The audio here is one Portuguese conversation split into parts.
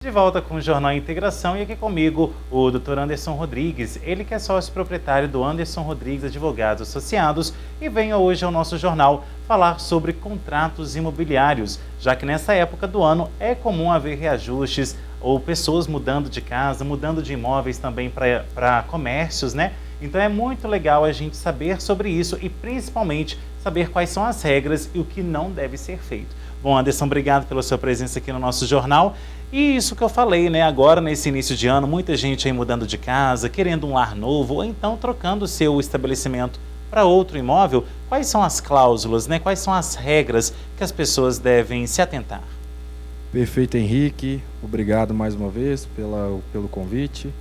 De volta com o Jornal Integração e aqui comigo o Dr. Anderson Rodrigues, ele que é sócio proprietário do Anderson Rodrigues Advogados Associados e vem hoje ao nosso jornal falar sobre contratos imobiliários, já que nessa época do ano é comum haver reajustes ou pessoas mudando de casa, mudando de imóveis também para comércios, né? Então é muito legal a gente saber sobre isso e principalmente saber quais são as regras e o que não deve ser feito. Bom, Anderson, obrigado pela sua presença aqui no nosso jornal. E isso que eu falei, né? Agora, nesse início de ano, muita gente aí mudando de casa, querendo um lar novo, ou então trocando o seu estabelecimento para outro imóvel. Quais são as cláusulas, né? Quais são as regras que as pessoas devem se atentar? Perfeito, Henrique. Obrigado mais uma vez pelo convite.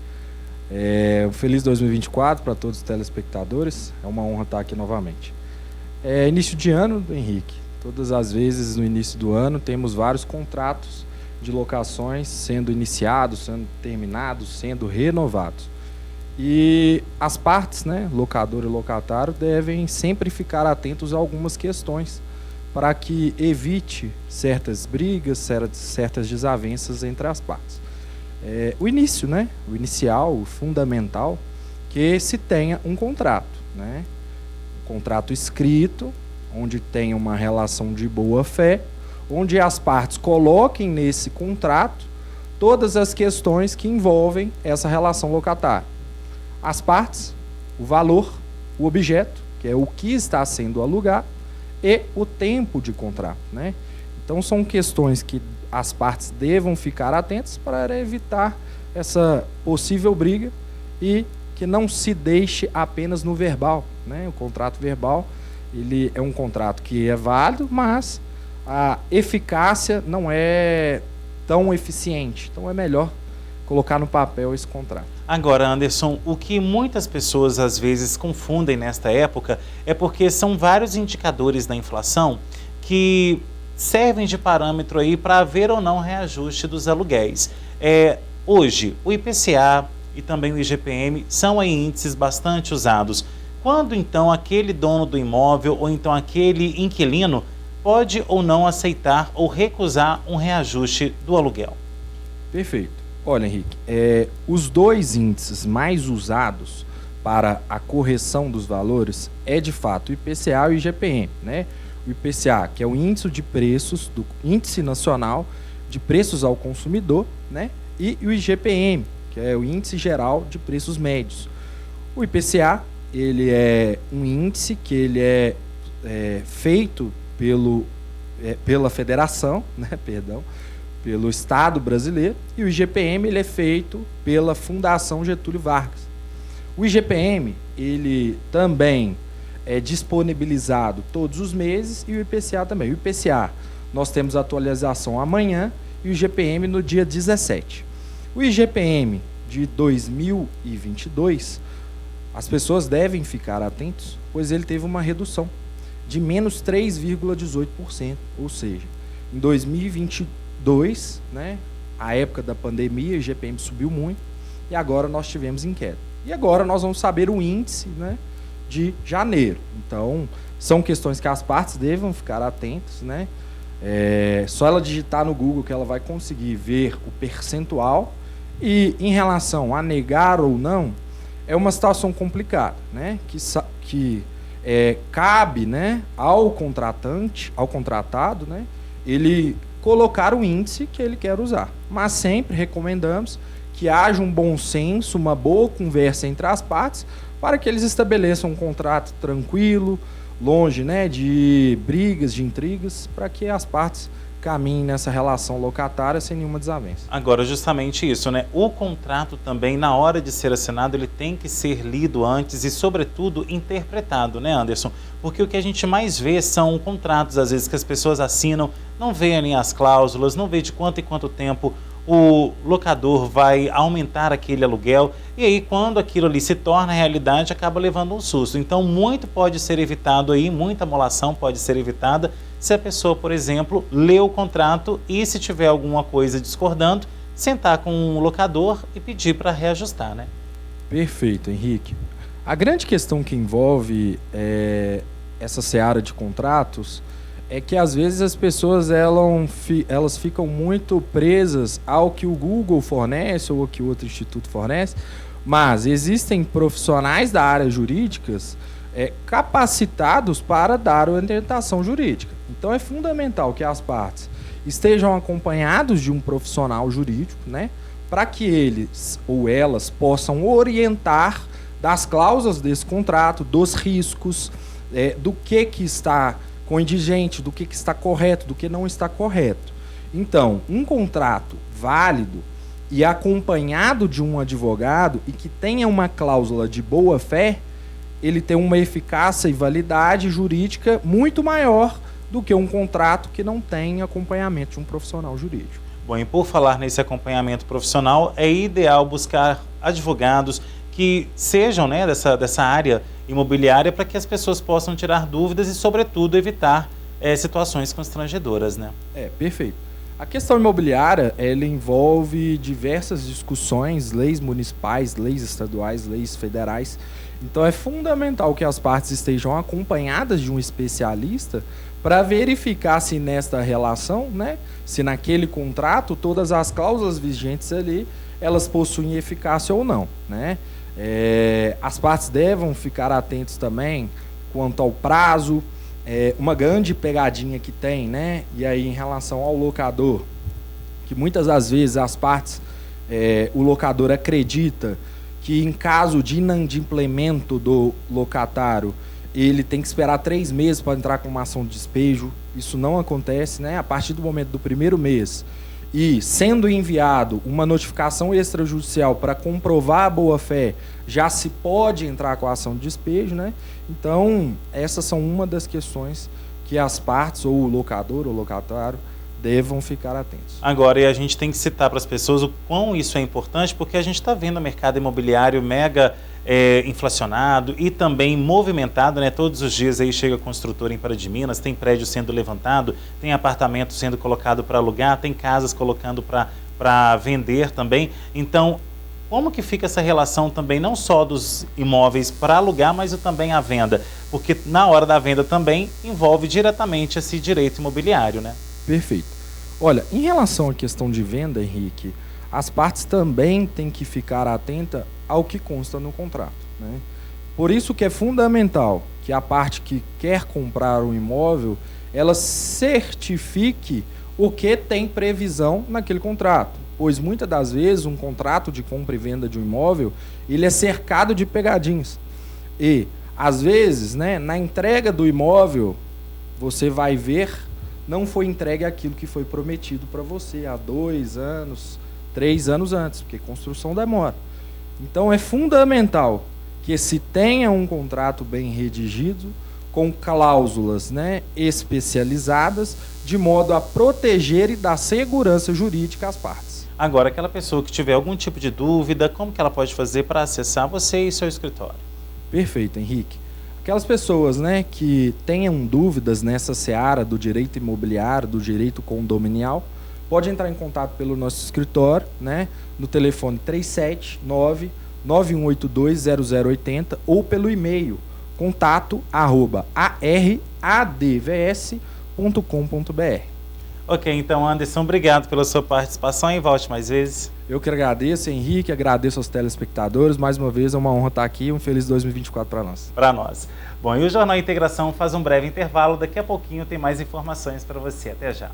Um feliz 2024 para todos os telespectadores. É uma honra estar aqui novamente. Início de ano, Henrique. Todas as vezes no início do ano temos vários contratos de locações sendo iniciados, sendo terminados, sendo renovados. E as partes, né, locador e locatário, devem sempre ficar atentos a algumas questões para que evite certas brigas, certas desavenças entre as partes. O início, né, o inicial, o fundamental, que se tenha um contrato, né, um contrato escrito, onde tenha uma relação de boa-fé, onde as partes coloquem nesse contrato todas as questões que envolvem essa relação locatária. As partes, o valor, o objeto, que é o que está sendo alugado, e o tempo de contrato, né? Então são questões que as partes devam ficar atentas para evitar essa possível briga e que não se deixe apenas no verbal, né? O contrato verbal, ele é um contrato que é válido, mas a eficácia não é tão eficiente. Então é melhor colocar no papel esse contrato. Agora, Anderson, o que muitas pessoas às vezes confundem nesta época é porque são vários indicadores da inflação que servem de parâmetro aí para haver ou não reajuste dos aluguéis. Hoje, o IPCA e também o IGPM são aí índices bastante usados. Quando então aquele dono do imóvel ou então aquele inquilino pode ou não aceitar ou recusar um reajuste do aluguel? Perfeito. Olha, Henrique, os dois índices mais usados para a correção dos valores é de fato o IPCA e o IGPM, né? O IPCA, que é o índice de preços, do Índice Nacional de Preços ao Consumidor, né? E o IGPM, que é o Índice Geral de Preços Médios. O IPCA, ele é um índice que ele é feito pela federação, né, pelo Estado brasileiro, e o IGPM ele é feito pela Fundação Getúlio Vargas. O IGPM ele também é disponibilizado todos os meses e o IPCA também. O IPCA nós temos atualização amanhã e o IGPM no dia 17. O IGPM de 2022, as pessoas devem ficar atentos, pois ele teve uma redução de menos 3,18%, ou seja, em 2022, né, a época da pandemia, o IGPM subiu muito e agora nós tivemos em queda. E agora nós vamos saber o índice, né, de janeiro. Então, são questões que as partes devem ficar atentas, né? Só ela digitar no Google que ela vai conseguir ver o percentual. E em relação a negar ou não, é uma situação complicada, né? Que cabe, né, ao contratado, né, ele colocar o índice que ele quer usar. Mas sempre recomendamos que haja um bom senso, uma boa conversa entre as partes, para que eles estabeleçam um contrato tranquilo, longe, né, de brigas, de intrigas, para que as partes caminhem nessa relação locatária sem nenhuma desavença. Agora, justamente isso, né? O contrato também, na hora de ser assinado, ele tem que ser lido antes e, sobretudo, interpretado, né, Anderson? Porque o que a gente mais vê são contratos, às vezes, que as pessoas assinam, não vê ali as cláusulas, não vê de quanto em quanto tempo o locador vai aumentar aquele aluguel, e aí quando aquilo ali se torna realidade, acaba levando um susto. Então, muito pode ser evitado aí, muita amolação pode ser evitada, se a pessoa, por exemplo, lê o contrato e, se tiver alguma coisa discordando, sentar com o locador e pedir para reajustar, né? Perfeito, Henrique. A grande questão que envolve essa seara de contratos é que às vezes as pessoas elas ficam muito presas ao que o Google fornece ou ao que outro instituto fornece, mas existem profissionais da área jurídicas capacitados para dar orientação jurídica. Então é fundamental que as partes estejam acompanhados de um profissional jurídico, né, para que eles ou elas possam orientar das cláusulas desse contrato, dos riscos, do que está contingente, do que está correto, do que não está correto. Então, um contrato válido e acompanhado de um advogado e que tenha uma cláusula de boa-fé, ele tem uma eficácia e validade jurídica muito maior do que um contrato que não tem acompanhamento de um profissional jurídico. Bom, e por falar nesse acompanhamento profissional, é ideal buscar advogados que sejam, né, dessa área imobiliária para que as pessoas possam tirar dúvidas e, sobretudo, evitar situações constrangedoras, né? Perfeito. A questão imobiliária, ela envolve diversas discussões, leis municipais, leis estaduais, leis federais. Então é fundamental que as partes estejam acompanhadas de um especialista para verificar se nesta relação, né, se naquele contrato, todas as cláusulas vigentes ali, elas possuem eficácia ou não, né? As partes devem ficar atentos também quanto ao prazo, uma grande pegadinha que tem, né? E aí em relação ao locador, que muitas das vezes as partes, o locador acredita que em caso de inadimplemento do locatário, ele tem que esperar 3 meses para entrar com uma ação de despejo. Isso não acontece, né? A partir do momento do primeiro mês e sendo enviado uma notificação extrajudicial para comprovar a boa-fé, já se pode entrar com a ação de despejo, né? Então, essas são uma das questões que as partes, ou o locador ou locatário, devam ficar atentos. Agora, e a gente tem que citar para as pessoas o quão isso é importante, porque a gente está vendo o mercado imobiliário mega inflacionado e também movimentado, né? Todos os dias aí chega construtor em Pará de Minas, tem prédio sendo levantado, tem apartamento sendo colocado para alugar, tem casas colocando para vender também. Então, como que fica essa relação também, não só dos imóveis para alugar, mas também a venda? Porque na hora da venda também envolve diretamente esse direito imobiliário, né? Perfeito. Olha, em relação à questão de venda, Henrique, as partes também têm que ficar atentas ao que consta no contrato, né? Por isso que é fundamental que a parte que quer comprar um imóvel, ela certifique o que tem previsão naquele contrato. Pois muitas das vezes um contrato de compra e venda de um imóvel, ele é cercado de pegadinhas. E, às vezes, né, na entrega do imóvel, você vai ver, não foi entregue aquilo que foi prometido para você há 2 anos, 3 anos antes, porque construção demora. Então é fundamental que se tenha um contrato bem redigido, com cláusulas, né, especializadas, de modo a proteger e dar segurança jurídica às partes. Agora, aquela pessoa que tiver algum tipo de dúvida, como que ela pode fazer para acessar você e seu escritório? Perfeito, Henrique. Aquelas pessoas, né, que tenham dúvidas nessa seara do direito imobiliário, do direito condominial, pode entrar em contato pelo nosso escritório, né, no telefone 379-9182-0080 ou pelo e-mail contato@aradvs.com.br. Ok, então Anderson, obrigado pela sua participação e volte mais vezes. Eu que agradeço, Henrique, agradeço aos telespectadores. Mais uma vez, é uma honra estar aqui. Um feliz 2024 para nós. Para nós. Bom, e o Jornal Integração faz um breve intervalo. Daqui a pouquinho tem mais informações para você. Até já.